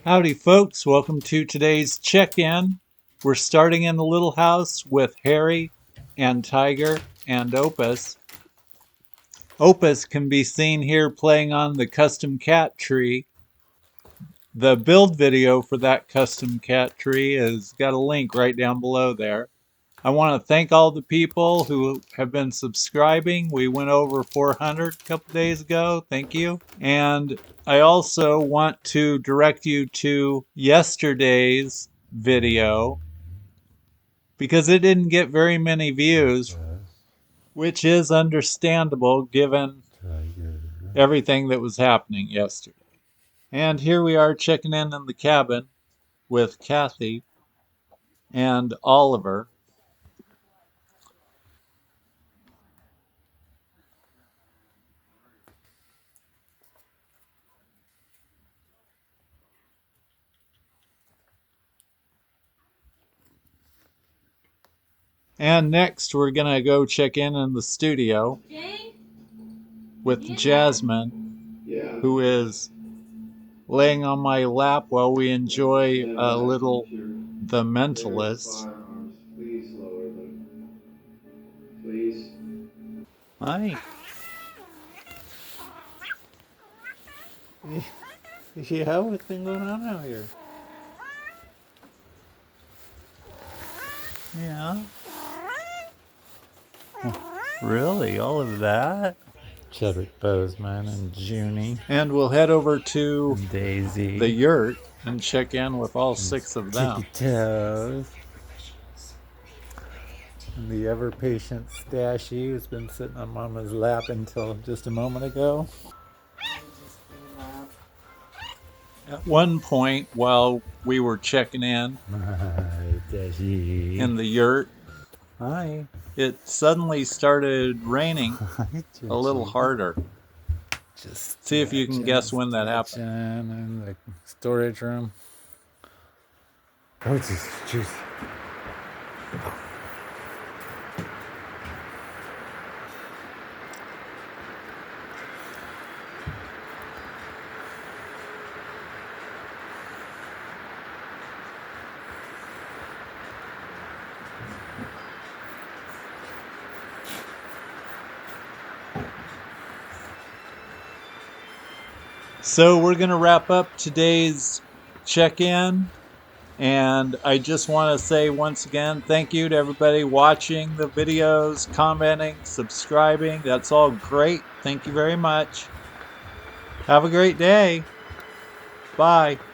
Howdy folks, welcome to today's check-in. We're starting in the little house with Harry and Tiger and Opus. Opus can be seen here playing on the custom cat tree. The build video for that custom cat tree has got a link right down below there. I want to thank all the people who have been subscribing. We went over 400 a couple days ago. Thank you. And I also want to direct you to yesterday's video because it didn't get very many views, which is understandable given everything that was happening yesterday. And here we are checking in the cabin with Kathy and Oliver. And next we're going to go check in the studio with Jazmin, who is laying on my lap while we enjoy a little The Mentalist. Please lower them. Please. Hi. Yeah, what's been going on out here? Yeah. Really? All of that? Chadwick, Bozeman, and Junie. And we'll head over to Daisy. the Yurt and check in with all 6 of them. Tippy Toes. And the ever-patient Stache, who's been sitting on Mama's lap until just a moment ago. At one point, while we were checking in the Yurt, Hi. it suddenly started raining a little harder. Just see if you can guess when that happened. In the storage room. Oh, it's just juice. So we're going to wrap up today's check-in, and I just want to say once again thank you to everybody watching the videos, commenting, subscribing. That's all great. Thank you very much. Have a great day. Bye.